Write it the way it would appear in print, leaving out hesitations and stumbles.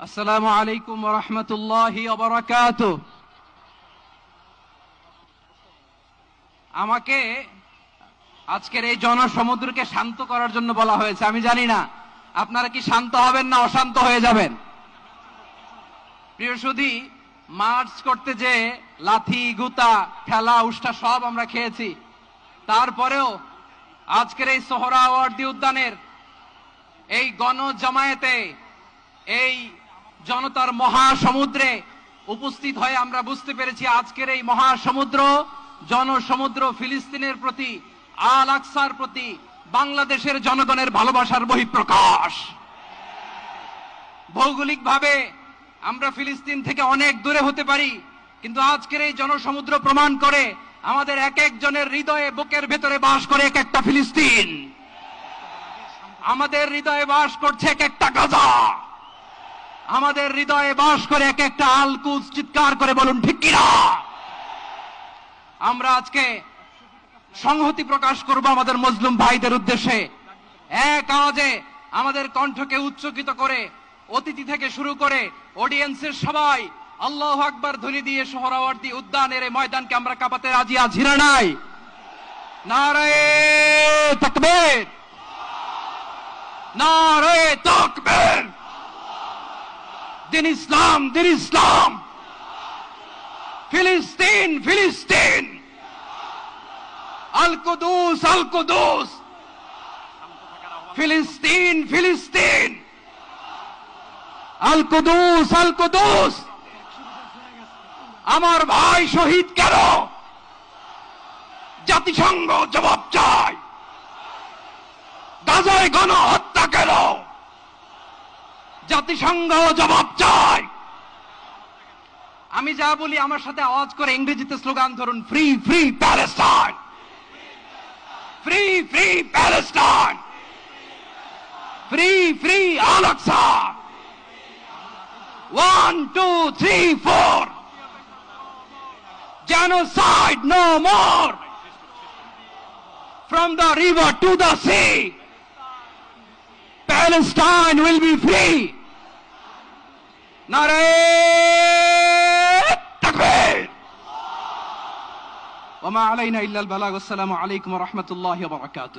আসসালামু আলাইকুম ওয়া রাহমাতুল্লাহি ওয়া বারাকাতুহু। আমাকে আজকের এই জনসমুদ্রকে শান্ত করার জন্য বলা হয়েছে। আমি জানি না আপনারা কি শান্ত হবেন না অশান্ত হয়ে যাবেন। প্রিয় সুধী, মার্চ করতে যে লাথি গুতা ঠেলা উষ্টা সব আমরা খেয়েছি, তারপরেও আজকের এই সোহরাওয়ার্দী উদ্যানের এই গণজামায়াতে এই জনতার মহাসমুদ্রে উপস্থিত হয়ে আমরা বুঝতে পেরেছি আজকের এই মহাসমুদ্র জনসমুদ্র ফিলিস্তিনের প্রতি, আল আকসার প্রতি বাংলাদেশের জনগণের ভালোবাসার বহিঃপ্রকাশ। ভৌগোলিকভাবে আমরা ফিলিস্তিন থেকে অনেক দূরে হতে পারি, কিন্তু আজকের এই জনসমুদ্র প্রমাণ করে আমাদের এক একজনের হৃদয়ে বুকের ভেতরে বাস করে এক একটা ফিলিস্তিন। আমাদের হৃদয়ে বাস করছে এক একটা গাজা, আমাদের হৃদয়ে বাস করে এক একটা আল কুদস। চিৎকার করে বলুন ঠিক কিনা। আমরা আজকে সংহতি প্রকাশ করব আমাদের মুসলিম ভাইদের উদ্দেশ্যে। এক আওয়াজে আমাদের কণ্ঠকে উচ্চকিত করে অতিথি থেকে শুরু করে অডিয়েন্সের সবাই আল্লাহু আকবার ধ্বনি দিয়ে সোহরাওয়ার্দী উদ্যানের এই ময়দানকে আমরা কাঁপাতে রাজি আছি না নাই? নারায়ে তাকবীর, নারায়ে তাকবীর। দিন ইসলাম, দিন ইসলাম। ফিলিস্তিন, ফিলিস্তিন। আল কুদুস, আল কুদুস। ফিলিস্তিন, ফিলিস্তিন। আল কুদুস, আল কুদুস। আমার ভাই শহীদ কেন? জাতিসংঘ জবাব চায়। গাজায় গণহত্যা কেন? জাতিসংঘ জবাব চায়। আমি যা বলি আমার সাথে আওয়াজ করে ইংরেজিতে স্লোগান ধরুন, free free Palestine, free free Palestine, free free Al Aqsa. 1 2 3 4, genocide no more. From the river to the sea, Palestine will be free. Nare takbir. Wa ma alayna illa al balagh. Assalamu alaykum wa rahmatullahi wa barakatuh.